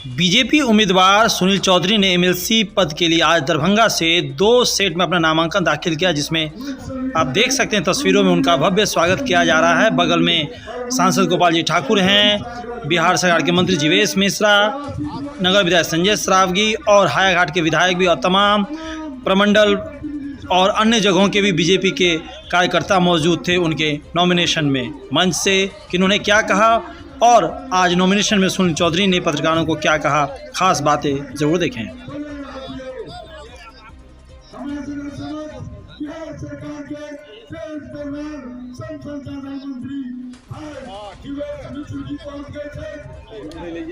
BJP उम्मीदवार सुनील चौधरी ने MLC पद के लिए आज दरभंगा से 2 सेट में अपना नामांकन दाखिल किया, जिसमें आप देख सकते हैं तस्वीरों में उनका भव्य स्वागत किया जा रहा है। बगल में सांसद गोपाल जी ठाकुर हैं, बिहार सरकार के मंत्री जीवेश मिश्रा, नगर विधायक संजय सरावगी और हायाघाट के विधायक भी, और तमाम प्रमंडल और अन्य जगहों के भी बीजेपी के कार्यकर्ता मौजूद थे उनके नॉमिनेशन में। मंच से किन्होंने क्या कहा और आज नॉमिनेशन में सुनील चौधरी ने पत्रकारों को क्या कहा, खास बातें जरूर देखें।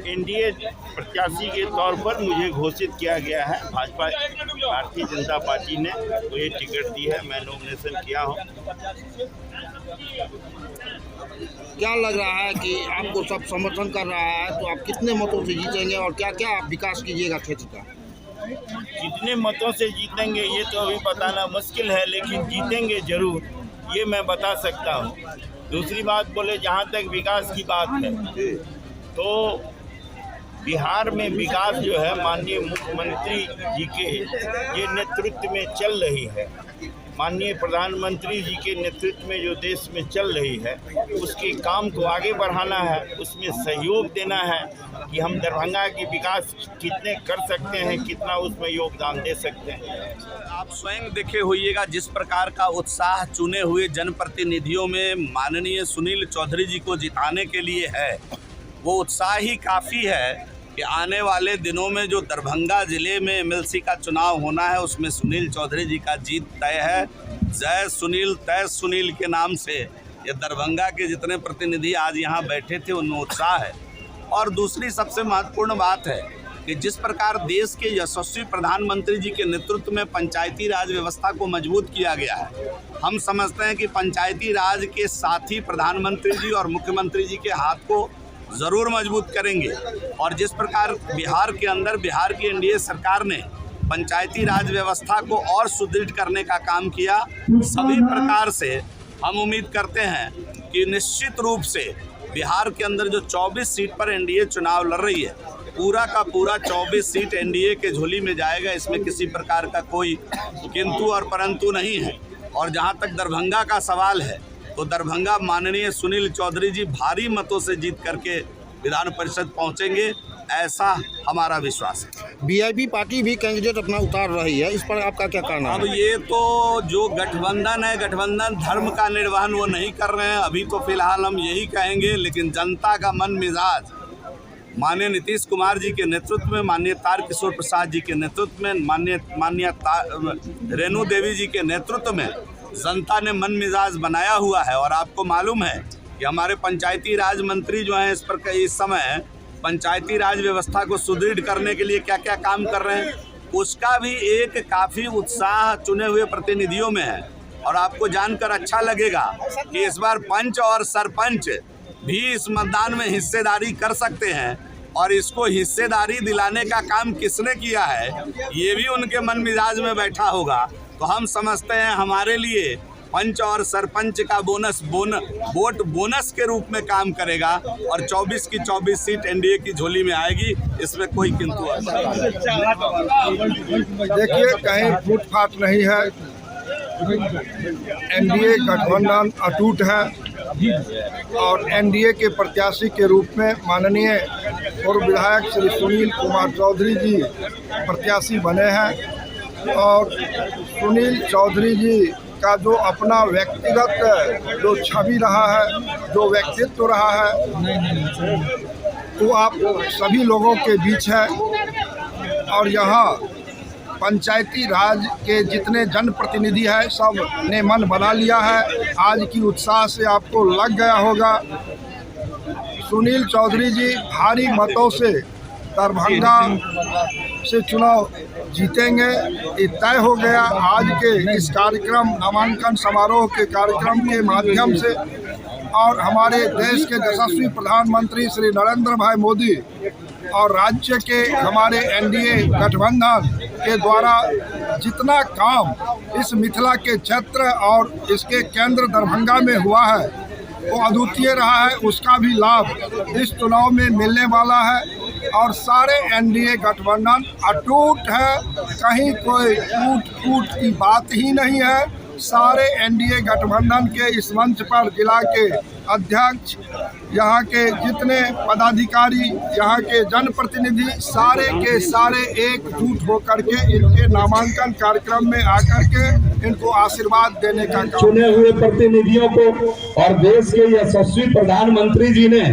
एनडीए प्रत्याशी के तौर पर मुझे घोषित किया गया है। भाजपा भारतीय जनता पार्टी ने मुझे टिकट दी है, मैं नॉमिनेशन किया हूँ। क्या लग रहा है कि आपको सब समर्थन कर रहा है, तो आप कितने मतों से जीतेंगे और क्या क्या आप विकास कीजिएगा क्षेत्र का? कितने मतों से जीतेंगे ये तो अभी बताना मुश्किल है, लेकिन जीतेंगे जरूर, ये मैं बता सकता हूँ। दूसरी बात बोले, जहाँ तक विकास की बात है तो बिहार में विकास जो है माननीय मुख्यमंत्री जी के ये नेतृत्व में चल रही है, माननीय प्रधानमंत्री जी के नेतृत्व में जो देश में चल रही है, उसके काम को आगे बढ़ाना है, उसमें सहयोग देना है कि हम दरभंगा की विकास कितने कर सकते हैं, कितना उसमें योगदान दे सकते हैं। आप स्वयं देखे होइएगा जिस प्रकार का उत्साह चुने हुए जनप्रतिनिधियों में माननीय सुनील चौधरी जी को जिताने के लिए है, वो उत्साह ही काफ़ी है कि आने वाले दिनों में जो दरभंगा ज़िले में एमएलसी का चुनाव होना है उसमें सुनील चौधरी जी का जीत तय है। जय सुनील तय सुनील के नाम से ये दरभंगा के जितने प्रतिनिधि आज यहाँ बैठे थे उनमें उत्साह है। और दूसरी सबसे महत्वपूर्ण बात है कि जिस प्रकार देश के यशस्वी प्रधानमंत्री जी के नेतृत्व में पंचायती राज व्यवस्था को मजबूत किया गया है, हम समझते हैं कि पंचायती राज के साथ ही प्रधानमंत्री जी और मुख्यमंत्री जी के हाथ को ज़रूर मजबूत करेंगे। और जिस प्रकार बिहार के अंदर बिहार की एनडीए सरकार ने पंचायती राज व्यवस्था को और सुदृढ़ करने का काम किया, सभी प्रकार से हम उम्मीद करते हैं कि निश्चित रूप से बिहार के अंदर जो 24 सीट पर एनडीए चुनाव लड़ रही है, पूरा का पूरा 24 सीट एनडीए के झोली में जाएगा। इसमें किसी प्रकार का कोई किंतु और परंतु नहीं है। और जहाँ तक दरभंगा का सवाल है तो दरभंगा माननीय सुनील चौधरी जी भारी मतों से जीत करके विधान परिषद पहुंचेंगे, ऐसा हमारा विश्वास है। वीआईपी पार्टी भी कैंडिडेट अपना उतार रही है, इस पर आपका क्या कहना है? अब ये तो जो गठबंधन है, गठबंधन धर्म का निर्वहन वो नहीं कर रहे हैं। अभी तो फिलहाल हम यही कहेंगे, लेकिन जनता का मन मिजाज माननीय नीतीश कुमार जी के नेतृत्व में, माननीय तारकिशोर प्रसाद जी के नेतृत्व में, माननीय रेणु देवी जी के नेतृत्व में जनता ने मन मिजाज बनाया हुआ है। और आपको मालूम है कि हमारे पंचायती राज मंत्री जो हैं इस समय पंचायती राज व्यवस्था को सुदृढ़ करने के लिए क्या क्या काम कर रहे हैं, उसका भी एक काफ़ी उत्साह चुने हुए प्रतिनिधियों में है। और आपको जानकर अच्छा लगेगा कि इस बार पंच और सरपंच भी इस मतदान में हिस्सेदारी कर सकते हैं। और इसको हिस्सेदारी दिलाने का काम किसने किया है, ये भी उनके मन मिजाज में बैठा होगा। तो हम समझते हैं हमारे लिए पंच और सरपंच का वोट बोनस के रूप में काम करेगा और 24 की 24 सीट एनडीए की झोली में आएगी, इसमें कोई किंतु। देखिए, कहीं फूट फाट नहीं है, एनडीए गठबंधन अटूट है और एनडीए के प्रत्याशी के रूप में माननीय पूर्व विधायक श्री सुनील कुमार चौधरी जी प्रत्याशी बने हैं। और सुनील चौधरी जी का जो अपना व्यक्तिगत जो छवि रहा है, जो व्यक्तित्व रहा है, वो आप सभी लोगों के बीच है। और यहाँ पंचायती राज के जितने जनप्रतिनिधि हैं सब ने मन बना लिया है। आज की उत्साह से आपको लग गया होगा, सुनील चौधरी जी भारी मतों से दरभंगा से चुनाव जीतेंगे, ये तय हो गया। आज के इस कार्यक्रम, नामांकन समारोह के कार्यक्रम के माध्यम से और हमारे देश के यशस्वी प्रधानमंत्री श्री नरेंद्र भाई मोदी और राज्य के हमारे एनडीए गठबंधन के द्वारा जितना काम इस मिथिला के क्षेत्र और इसके केंद्र दरभंगा में हुआ है वो अद्वितीय रहा है, उसका भी लाभ इस चुनाव में मिलने वाला है। और सारे एनडीए गठबंधन अटूट है, कहीं कोई टूट फूट की बात ही नहीं है। सारे एनडीए गठबंधन के इस मंच पर जिला के अध्यक्ष, यहाँ के जितने पदाधिकारी, यहाँ के जनप्रतिनिधि सारे के सारे एकजुट होकर के इनके नामांकन कार्यक्रम में आकर के इनको आशीर्वाद देने का काम। चुने हुए प्रतिनिधियों को और देश के यशस्वी प्रधानमंत्री जी ने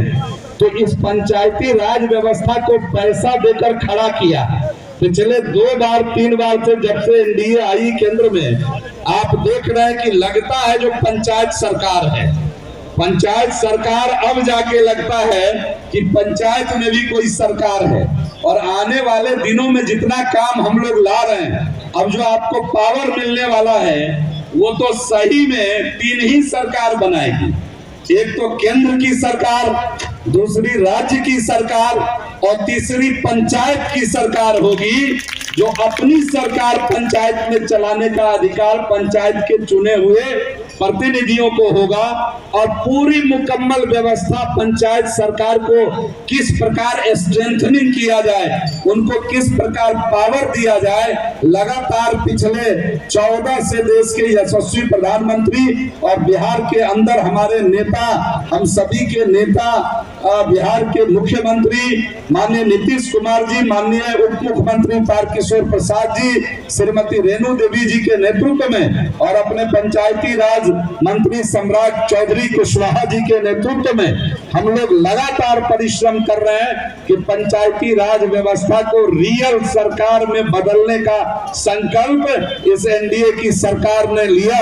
तो इस पंचायती राज व्यवस्था को पैसा देकर खड़ा किया। पिछले 2 बार 3 बार से जब से एनडीए आई केंद्र में, आप देख रहे हैं कि लगता है जो पंचायत सरकार है, पंचायत सरकार अब जाके लगता है कि पंचायत में भी कोई सरकार है। और आने वाले दिनों में जितना काम हम लोग ला रहे हैं, अब जो आपको पावर मिलने वाला है वो तो सही में 3 ही सरकार बनाएगी। एक तो केंद्र की सरकार, दूसरी राज्य की सरकार और तीसरी पंचायत की सरकार होगी, जो अपनी सरकार पंचायत में चलाने का अधिकार पंचायत के चुने हुए प्रतिनिधियों को होगा। और पूरी मुकम्मल व्यवस्था पंचायत सरकार को किस प्रकार स्ट्रेंथनिंग किया जाए, उनको किस प्रकार पावर दिया जाए, लगातार पिछले 14 से देश के यशस्वी प्रधानमंत्री और बिहार के अंदर हमारे नेता, हम सभी के नेता, बिहार के मुख्यमंत्री माननीय नीतीश कुमार जी, माननीय उप मुख्यमंत्री तारकिशोर प्रसाद जी, श्रीमती रेणु देवी जी के नेतृत्व में और अपने पंचायती राज मंत्री सम्राट चौधरी कुशवाहा जी के नेतृत्व में हम लोग लगातार परिश्रम कर रहे हैं कि पंचायती राज व्यवस्था को रियल सरकार में बदलने का संकल्प इस एनडीए की सरकार ने लिया है।